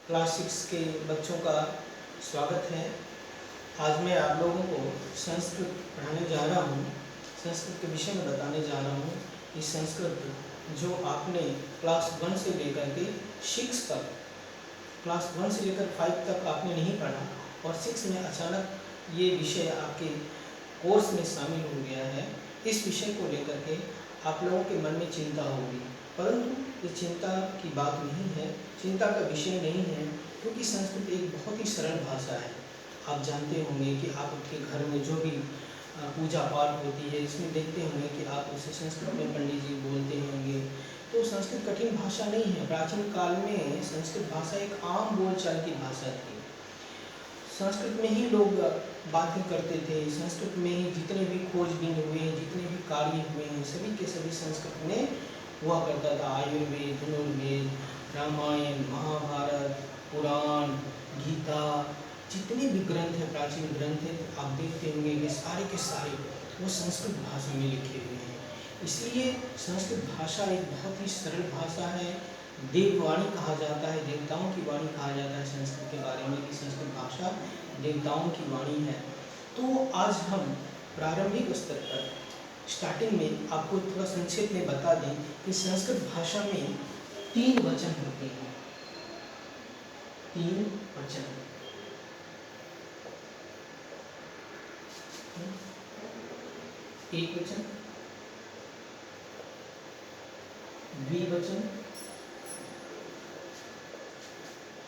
Class 6 के बच्चों का स्वागत है। आज मैं आप लोगों को संस्कृत पढ़ाने जा रहा हूँ। संस्कृत के विषय में बताने जा रहा हूँ कि संस्कृत जो आपने क्लास 1 से लेकर के 6 तक, क्लास 1 से लेकर 5 तक आपने नहीं पढ़ा और 6 में अचानक ये विषय आपके कोर्स में शामिल हो गया है। इस विषय को लेकर के आप लोगों के मन में चिंता होगी, परंतु ये चिंता की बात नहीं है, चिंता का विषय नहीं है, क्योंकि संस्कृत एक बहुत ही सरल भाषा है। आप जानते होंगे कि आप आपके घर में जो भी पूजा पाठ होती है, इसमें देखते होंगे कि आप उसे संस्कृत में पंडित जी बोलते होंगे। तो संस्कृत कठिन भाषा नहीं है। प्राचीन काल में संस्कृत भाषा एक आम बोलचाल की भाषा थी। संस्कृत में ही लोग बातें करते थे। संस्कृत में ही जितने भी खोजबीन हुए हैं, जितने भी कार्य हुए हैं, सभी के सभी संस्कृत में हुआ करता था। आयुर्वेद, धनुर्वेद, रामायण, महाभारत, पुराण, गीता, जितने भी ग्रंथ हैं, प्राचीन ग्रंथ हैं, आप देखते होंगे कि सारे के सारे वो संस्कृत भाषा में लिखे हुए हैं। इसलिए संस्कृत भाषा एक बहुत ही सरल भाषा है। देववाणी कहा जाता है, देवताओं की वाणी कहा जाता है संस्कृत के बारे में कि संस्कृत भाषा देवताओं की वाणी है। तो आज हम प्रारंभिक स्तर पर स्टार्टिंग में आपको थोड़ा संक्षेप में बता दें कि संस्कृत भाषा में 3 वचन होते हैं। 3 वचन, एक वचन, द्विवचन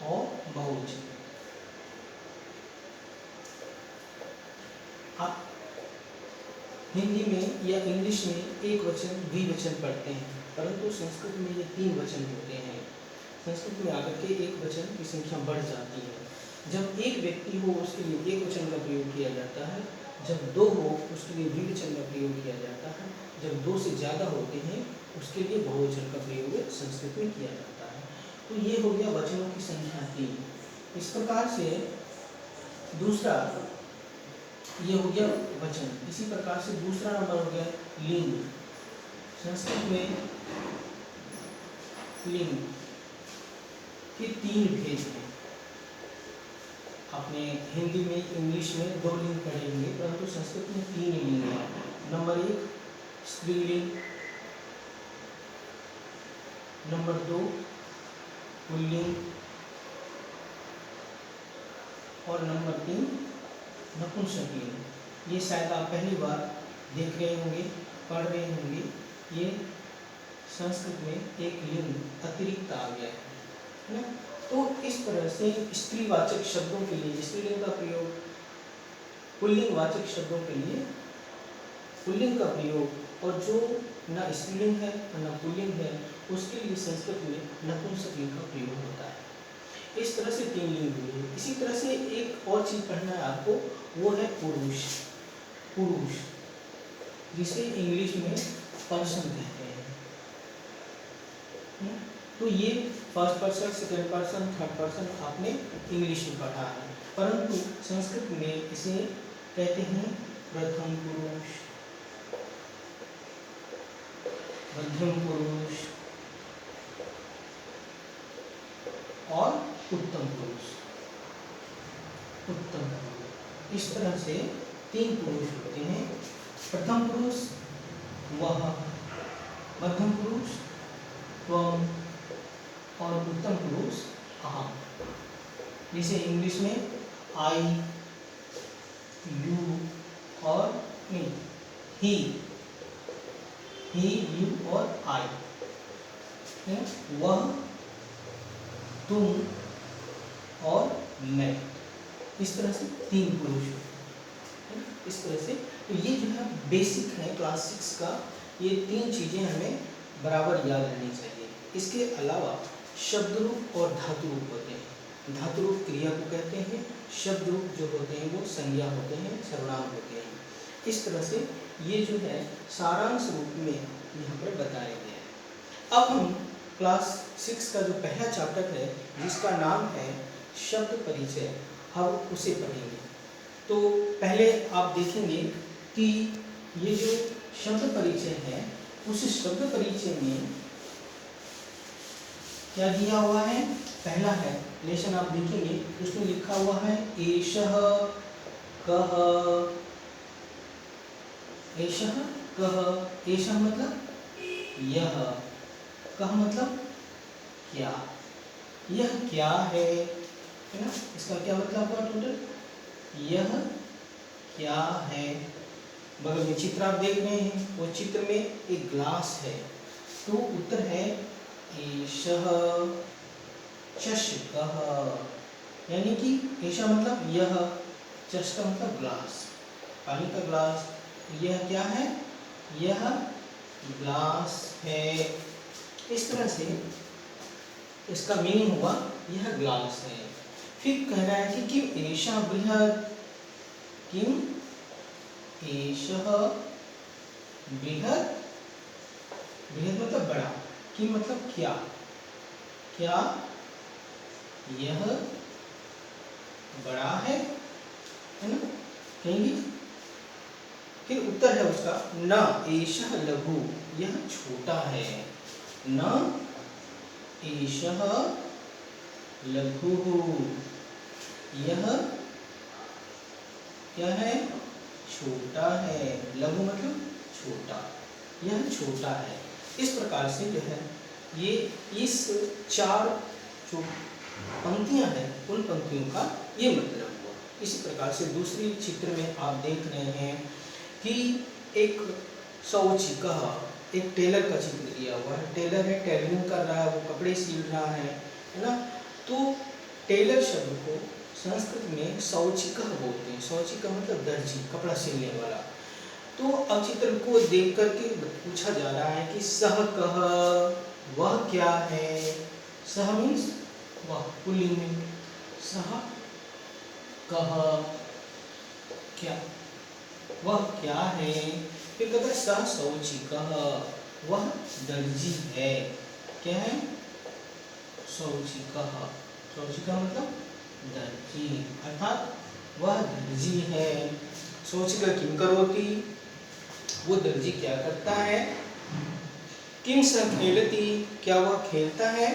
और बहुवचन। आप हिंदी में या इंग्लिश में एक वचन, द्विवचन पढ़ते हैं, परंतु संस्कृत में ये 3 वचन होते हैं। संस्कृत में आकर के एक वचन की संख्या बढ़ जाती है। जब एक व्यक्ति हो उसके लिए एक वचन का प्रयोग किया जाता है, जब 2 हो उसके लिए द्विवचन का प्रयोग किया जाता है, जब 2 से ज़्यादा होते हैं उसके लिए बहुवचन का प्रयोग संस्कृत में किया जाता है। तो ये हो गया वचनों की संख्या 3। इस प्रकार से दूसरा ये हो गया वचन। इसी प्रकार से दूसरा नंबर हो गया लिंग। संस्कृत में लिंग के 3 भेद हैं। आपने हिंदी में, इंग्लिश में 2 लिंग पढ़े होंगे, परंतु संस्कृत में 3 लिंग हैं। नंबर 1 स्त्रीलिंग, नंबर 2 पुल्लिंग और नंबर 3 नपुंसकलिंग। ये शायद आप पहली बार देख रहे होंगे, पढ़ रहे होंगे। ये संस्कृत में एक लिंग अतिरिक्त आ गया है ना। तो इस तरह से स्त्रीवाचक शब्दों के लिए स्त्रीलिंग का प्रयोग, पुल्लिंगवाचक शब्दों के लिए पुल्लिंग का प्रयोग, और जो न स्त्रीलिंग है न पुल्लिंग है उसके लिए संस्कृत में नपुंसकलिंग का प्रयोग होता है। इस तरह से 3 लिंग हुए। इसी तरह से एक और चीज पढ़ना है आपको, वो है पुरुष। पुरुष जिसे इंग्लिश में पर्सन कहते हैं। तो ये first person, second person, third person आपने इंग्लिश में पढ़ा है, परंतु संस्कृत में इसे कहते हैं प्रथम पुरुष, मध्यम पुरुष और उत्तम पुरुष। उत्तम पुरुष, इस तरह से 3 पुरुष होते हैं। प्रथम पुरुष वह, मध्यम पुरुष त्वम और उत्तम पुरुष अहम। जिसे इंग्लिश में आई, यू और मी, ही, यू और आई, वह, तुम और मैं। इस तरह से 3 पुरुष हैं। इस तरह से तो ये जो है बेसिक है क्लास 6 का। ये 3 चीज़ें हमें बराबर याद रहनी चाहिए। इसके अलावा शब्द रूप और धातु रूप होते हैं। धातु रूप क्रिया को कहते हैं, शब्द रूप जो होते हैं वो संज्ञा होते हैं, सर्वनाम होते हैं। इस तरह से ये जो है सारांश रूप में यहाँ पर बताया गया है। अब हम क्लास 6 का जो पहला चैप्टर है जिसका नाम है शब्द परिचय, हम उसे पढ़ेंगे। तो पहले आप देखेंगे कि ये जो शब्द परिचय है, उस शब्द परिचय में क्या दिया हुआ है? पहला है लेसन आप देखेंगे उसमें लिखा हुआ है एषः कः, एषः कः, एषः मतलब यह, कः मतलब क्या, यह क्या है ना, इसका क्या मतलब हुआ टोटल, यह क्या है। बगल में चित्र आप देख रहे हैं, वो चित्र में एक ग्लास है, तो उत्तर है एषः चषकः, यानी कि एषः मतलब यह, चषक मतलब ग्लास, पानी का ग्लास, यह क्या है, यह ग्लास है। इस तरह से इसका मीनिंग हुआ यह ग्लास है। फिर कह रहा है कि किम एषः बृहत्, किम एषः बृहत्, बृहत् मतलब बड़ा, किम मतलब क्या, क्या यह बड़ा है ना, कहेंगे। फिर उत्तर है उसका न एषः लघु, यह छोटा है, न एषः लघुः, यह क्या है, छोटा है, लघु मतलब छोटा, यह छोटा है। इस प्रकार से जो है ये इस चार जो पंक्तियां हैं उन पंक्तियों का ये मतलब हुआ। इसी प्रकार से दूसरी चित्र में आप देख रहे हैं कि एक शौचिकः, एक टेलर का चित्र दिया हुआ है, टेलर है, टेलरिंग कर रहा है, वो कपड़े सिल रहा है ना। तो टेलर शब्द को संस्कृत में शौचिकः बोलते हैं, शौचिकः मतलब दर्जी, कपड़ा सिलने वाला। तो अब चित्र को देख करके पूछा जा रहा है कि सः कः, वह क्या है, सः मीन्स वह, पुल्लिंग में, सः कः क्या, वह क्या है। फिर कहता है सः शौचिकः, वह दर्जी है, क्या है, शौचिकः, शौचिकः मतलब दर्जी, अर्थात वह दर्जी है। शौचिकः किम करोति, वो दर्जी क्या करता है, किम सः खेलति, क्या वह खेलता है,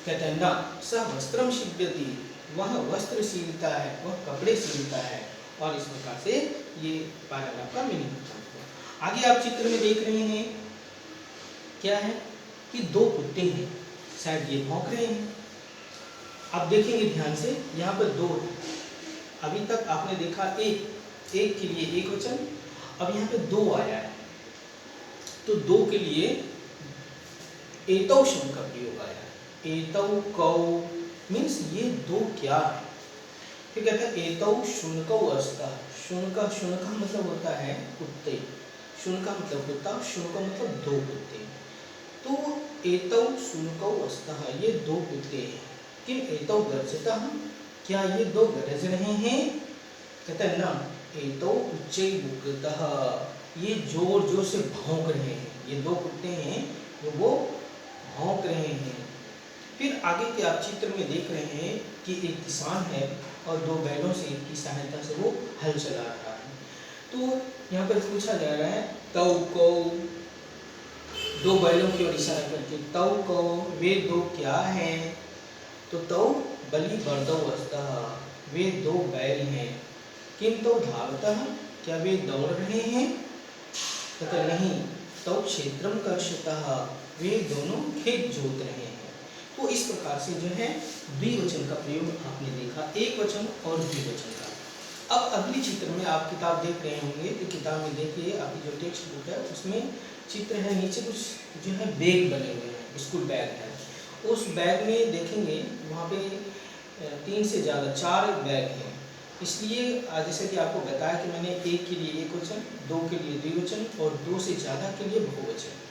कहते हैं ना सः वस्त्रम सिद्ध्यति, वह वस्त्र सिलता है, वह कपड़े सिलता है। और इस प्रकार से ये पैराग्राफ का मीनिंग होता है। आगे आप चित्र में देख रहे हैं क्या है कि दो कुत्ते हैं, शायद ये भौंक रहे हैं। आप देखेंगे ध्यान से, यहाँ पर दो, अभी तक आपने देखा एक, एक के लिए एक वचन, अब यहाँ पे दो आया है, तो दो के लिए एतौ शब्द का प्रयोग आया है। एतौ कौ मीन्स ये दो क्या है। फिर कहते हैं एतौ शुनकौ अस्तः, शुनका, शुनका मतलब होता है कुत्ते, शुनका मतलब कुत्ता, शुनकौ मतलब दो कुत्ते। तो एतौ शुनकौ अस्तः, ये दो कुत्ते हैं। किम एतौ गर्जतः, क्या ये दो गरज रहे हैं, कहते हैं ना एतौ उच्चैर्मुक्तः, ये जोर जोर से भौंक रहे हैं, ये दो कुत्ते हैं वो भौंक रहे हैं। फिर आगे के आप चित्र में देख रहे हैं कि एक किसान है और दो बैलों से की सहायता से वो हल चला रहा है। तो यहाँ पर पूछा जा रहा है तौ कौ, दो बैलों की ओर इशारा करके, तौ कौ वे दो क्या हैं, तो तौ बलि बर्दौ अस्तः, वे दो बैल हैं। किम तौ धावतः, क्या वे दौड़ रहे हैं, तो नहीं, तौ क्षेत्रम कर्षतः, वे दोनों खेत जोत रहे हैं। तो इस प्रकार से जो है द्विवचन का प्रयोग आपने देखा, एक वचन और द्विवचन का। अब अगली चित्र में आप किताब देख रहे होंगे, तो किताब में देखिए आपकी जो टेक्स्ट बुक है उसमें चित्र है, नीचे कुछ जो है बैग बने हुए हैं, स्कूल बैग है। उस बैग में देखेंगे वहाँ पे 3 से ज़्यादा 4 बैग हैं। इसलिए जैसे कि आपको बताया कि मैंने एक के लिए एक वचन, दो के लिए द्विवचन और दो से ज़्यादा के लिए बहुवचन।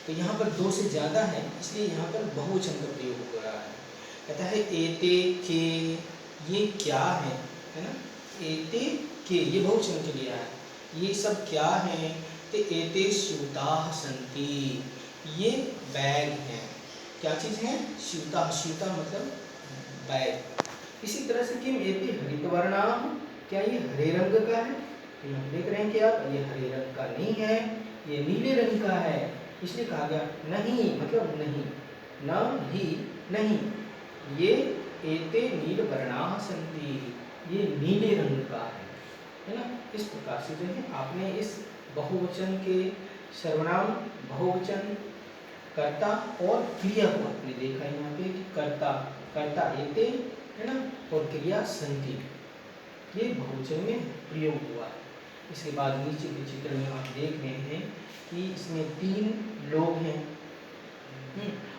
तो यहाँ पर दो से ज़्यादा है, इसलिए यहाँ पर बहुवचन का प्रयोग हो रहा है। कहता है एते के, ये क्या है ना, एते के ये बहुवचन के लिए है, ये सब क्या है, तो एते स्यूताः सन्ति, ये बैग हैं। क्या चीज़ है, स्यूता, स्यूता मतलब बैग। इसी तरह से कि एते हरितवर्णाः, क्या ये हरे रंग का है, तो यहाँ देख रहे हैं कि आप ये हरे रंग का नहीं है, ये नीले रंग का है। इसलिए कहा गया नहीं, मतलब नहीं, न ही नहीं, ये एते नील वर्णाः सन्ति, ये नीले रंग का है ना। इस प्रकार से जो है आपने इस बहुवचन के सर्वनाम, बहुवचन, कर्ता और क्रिया को आपने देखा यहाँ पे कि कर्ता, कर्ता एते है ना, और क्रिया सन्ति, ये बहुवचन में प्रयोग हुआ है। इसके बाद नीचे के चित्र में आप देख रहे हैं कि इसमें 3 लोग हैं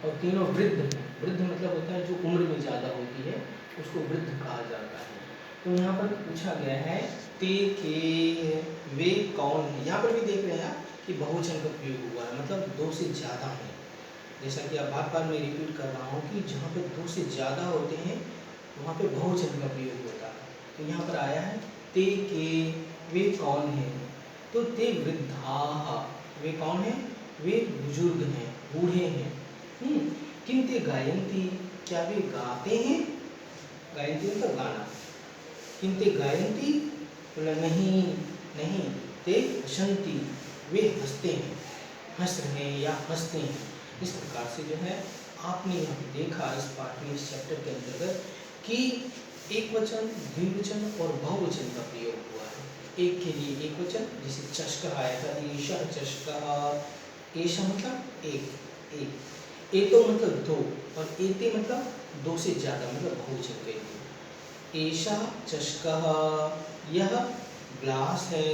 और तीनों वृद्ध हैं। वृद्ध मतलब होता है जो उम्र में ज़्यादा होती है, उसको वृद्ध कहा जाता है। तो यहाँ पर पूछा गया है ते के वे कौन है। यहाँ पर भी देख रहे हैं आप कि बहुवचन का प्रयोग हुआ है, मतलब 2 से ज़्यादा हैं। जैसा कि आप बार बार मैं रिपीट कर रहा हूँ कि जहाँ पे 2 से ज़्यादा होते हैं वहाँ पे बहुवचन का प्रयोग होता है। तो यहाँ पर आया है ते के वे कौन हैं, तो ते वृद्धाः, वे कौन हैं, वे बुजुर्ग हैं, बूढ़े हैं। किम ते गायन्ति, क्या वे गाते हैं, गायन्ति मतलब गाना। किम ते गायन्ति, बोला नहीं नहीं, ते हसन्ति, वे हंसते हैं, हंस रहे हैं या हंसते हैं। इस प्रकार से जो है आपने यहाँ पे देखा इस पाठ में, इस चैप्टर के अंतर्गत कि एक वचन, द्विवचन और बहुवचन का प्रयोग हुआ है। एक के लिए एक वचन, जैसे चषकः आया था, एषः चषकः, एषः मतलब एक, एक, एतो मतलब 2 और एते मतलब 2 से ज़्यादा, मतलब बहुवचन के लिए। एषः चषकः, यह ग्लास है,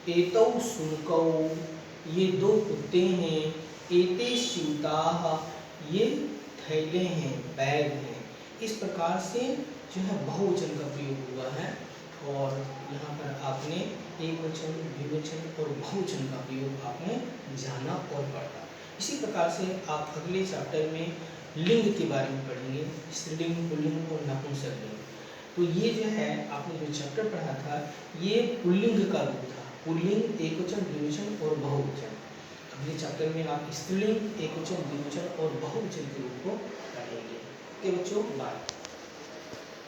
एतौ शुनकौ, ये 2 कुत्ते हैं, एते स्यूताः, ये थैले हैं, बैग हैं। इस प्रकार से जो है बहुवचन का प्रयोग हुआ है और यहाँ पर आपने एक वचन, द्विवचन और बहुवचन का प्रयोग आपने जाना और पढ़ा। इसी प्रकार से आप अगले चैप्टर में लिंग के बारे में पढ़ेंगे, स्त्रीलिंग, पुल्लिंग और नपुंसकलिंग। तो ये जो है आपने जो चैप्टर पढ़ा था ये पुल्लिंग का रूप था, पुल्लिंग, एकवचन, द्विवचन और बहुवचन। अगले चैप्टर में आप स्त्रीलिंग, एकवचन, द्विवचन और बहुवचन के रूप को पढ़ेंगे। ओके बच्चों, बाय।